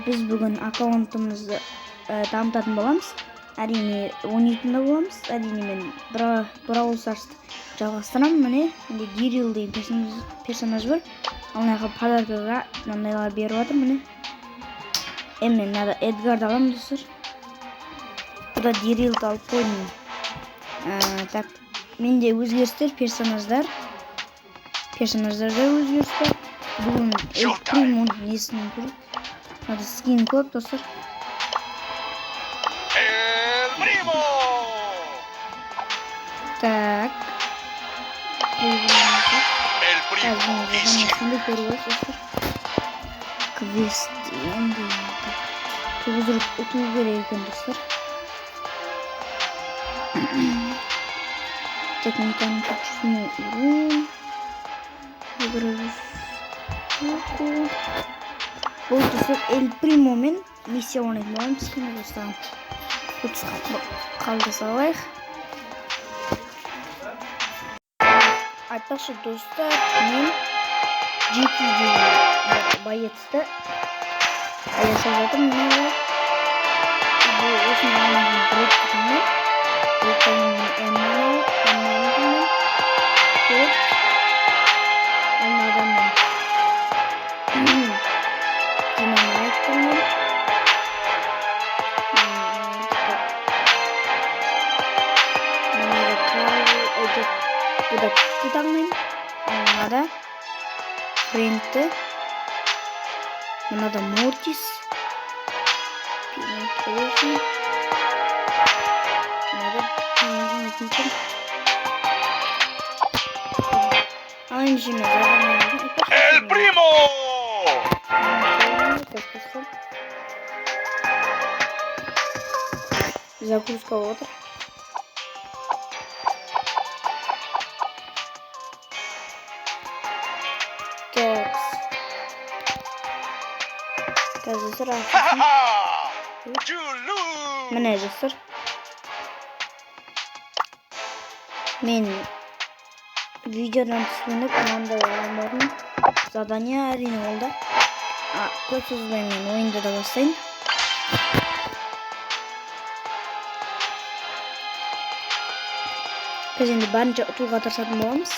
Biz bugün аккаунтымызды дамытатын боламыз. Әрине ойнайтын да боламыз. Әрине мен Brawl Stars'ты жалғастырамын. Міне Дирил деген персонаж бар. Алнайға подаркаға мынандайлар беріп жатыр. Міне мен Эдгарды аламын достар. Бұда Дирилді алып қойдым. Так, менде өзгерістер, персонаждарда өзгерістер. Бүгін Эль-Примоның несін көреді. Надо скин көп достар. Эль-Примо! Так. Эль-Примо исчез. Квест енді тоғыздырып ұту керек екен достар. Техниканың күшіне урон. Бұл достар Эль-Примо мен миссия ойнайтын боламыз. Кішкене достар. Қалды салайық. Айтпақшы достар, мен GT деген боецті аясап жатырмын. Бұл осыны алмаған бред күтіммен. Бұл қойыммен әммалаумен. Көп алмаданмен. Динамайтымен. Бұда Титанмен. Мынада Френті. Мынада Мортис. Эль-Примо! Загрузка отыр. Так. Қазір Ха-ха-ха! Джулу! Міне достар. Мен видеодан түсініп мынандай алмадым. Задания әрине ол да. Көп сөзбен мен ойынды да бастайын. Біз енді барынша ұтуға тырысатын боламыз.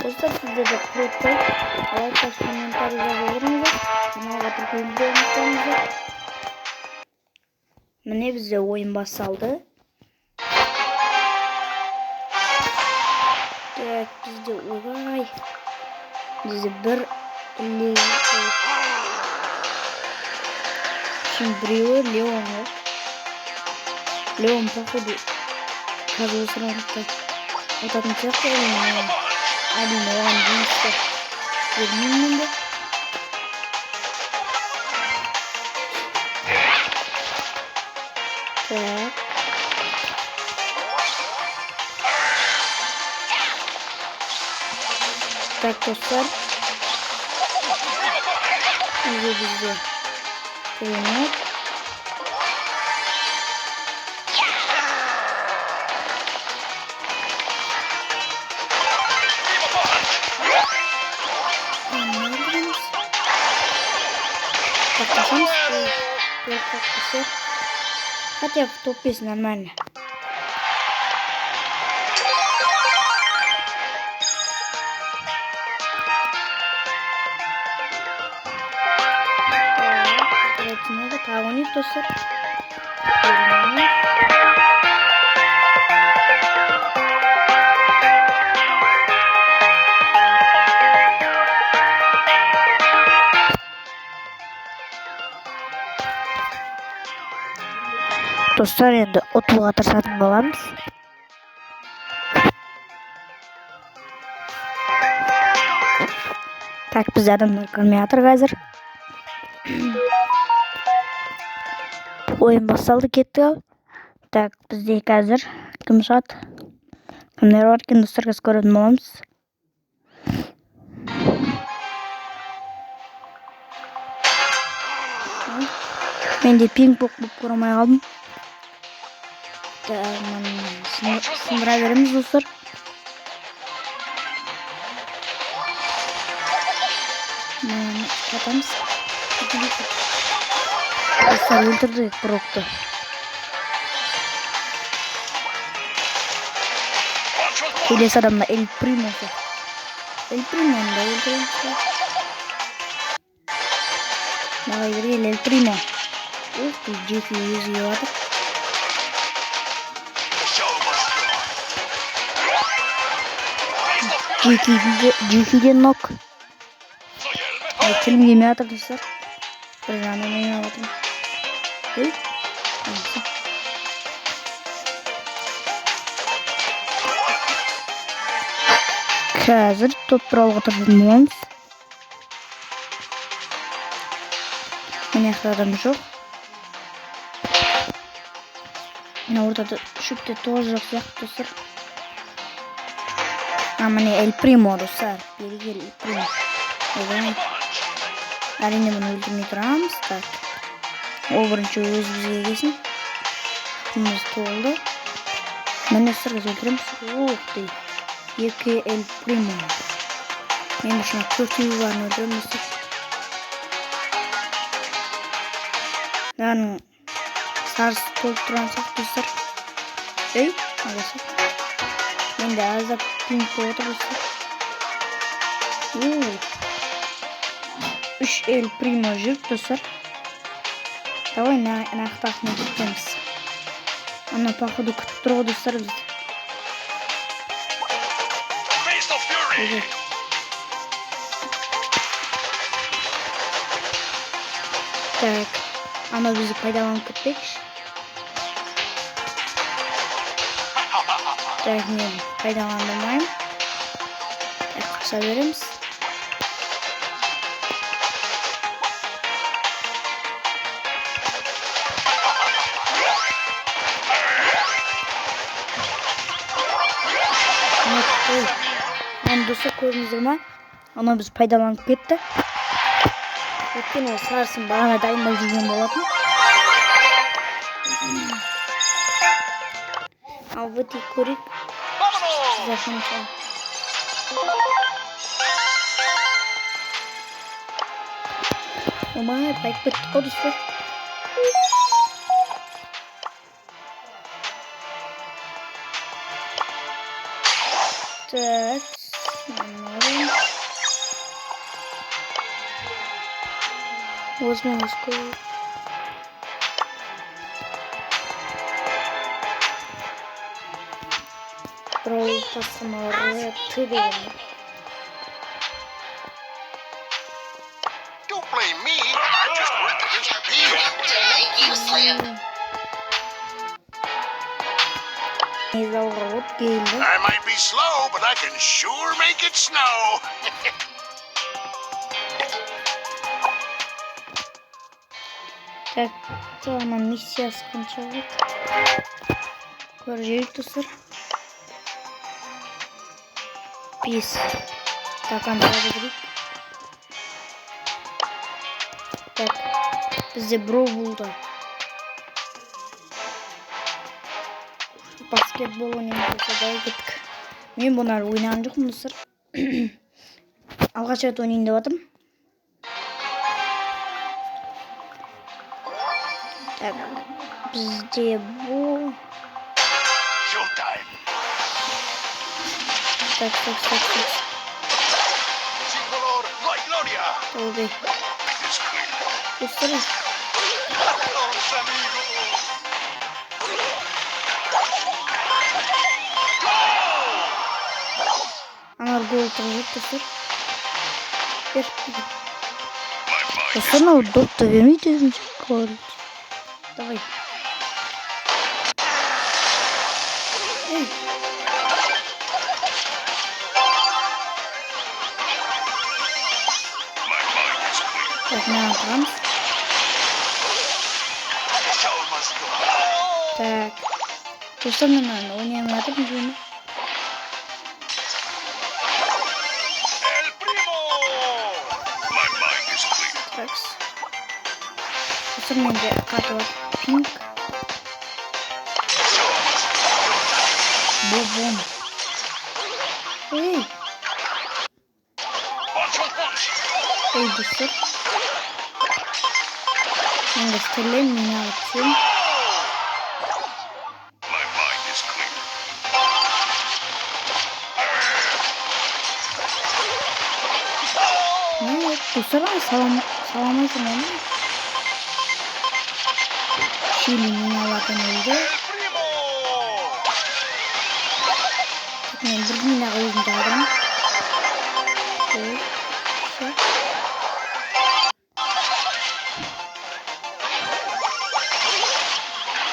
Достар, сіздерді құрметпай, лайк басып комментарий жазып жүріңіздер. Каналға тіркелуді ұмытпаңыздар. Міне бізде ойын басталды. Так, бізде ойбай. Бізде бір Şimdi біреуі Леон бар. Леон походу қазір сұрақтай айтатын сияқты. Әрине оған жұмысты бермеймін де. Так. Так, достар. Үйде бізде керемет. Хотя в топ-5 нормально. Надо погонить достар. Достар, енді ұтуға тырысатын боламыз. Так, біз адамдар көрмей жатыр қазір. Ойын басталды, кетті ал. Так, бізде қазір кім шығады? Кімдер бар екен, достар, қазір көретін боламыз. Мен де пинг-понг болып көре алмай қалдым. Сындыра береміз достар. Атамыз. Достар өлтірдік Брокты. Келесі адамда Эль Примосы. Эль Примоны да өлтіреміз. Давай бергел Эль Примо. Ух ты, Джеки өзі елатыр. Джекиден нок. Тілім келмей атыр достар. Бір жағынан мен алатырмын. Ой. Қазір топ туралы отыратын боламыз. Міне адам жоқ. Мына ортада шөпте тоже жоқ сияқты достар. Міне Эль Примо достар. Бері Эль Примо. Әрине бұны өлтірмей тұрамыз. Так. Ол бірінші өз бізге келсін. Құмыз толды. Міне сырғыз өлтіреміз. Оқ дей. Екі Эль Примо. Мен ұшына төртеуі барын өлтіреміз. Бәрінің сарысы толып тұрған сақ достар. Ей, аласақ. Мен де аздап пинг болып отыр достар. Үш Эль Примо жүріп достар. Давай нақтақын өтеміз. Ана пақыды күтіп тұрғы достар біз. Так, ана бізді пайдаланып кетпекші. Так, мен пайдаландырмайым. Так, қаша береміз. Достар көрдіңіздер ма? Ана біз пайдаланып кетті. Өткен ол сарысын бағана дайындап жүрген болатын. Ал өте көрейік. Омай, байт бітті қой достар. Так. Возьмем иску. Про посмотреть. Don't blame me. I just worked against the people. I might be slow, but I can sure make it snow. Так, она миссия скончалась. Көржейік достар. Пес. Так, анда берейік. Так, бізде бро болды. Баскетбол ойнаймыз да кеттік. Мен бұны ойнаған жоқпын достар. Алғаш рет ойнайын деп жатырмын. Так, бізде бұл. Так. Sin dolor no hay gloria. Oldu. Göstereyim. Los amigos. Anar gol atacak dostlar. Ver. Dostlar o doktor vermeyeceğiz. Gol. Давай. Эй. Так, на Трамс. Так. То что мне надо? У него надо бежать. Dostlarım önce kartı var. Pink. Bom. Hey. Hey dostlar. Ben göstereyim yine atıyorum. My mind is clear. Ne? Dostlar bana salamayız mı? Şiilin yine Allah'tan öldü. Ben bir yine oyun çaldım. Evet.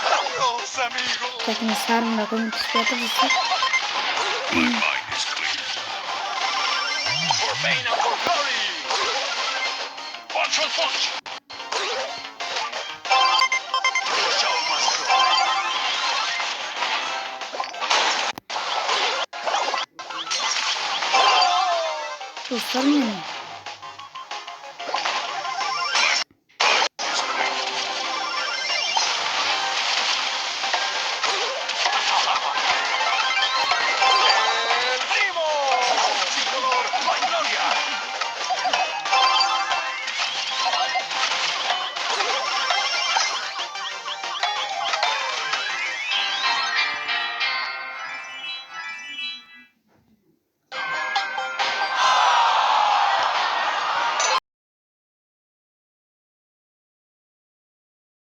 Adios, amigo. Takımı sarımla koyun psikiyatı bulsa. My mind is clear. For pain and for glory. Punch for punch. Show must go. Dostlarım benim.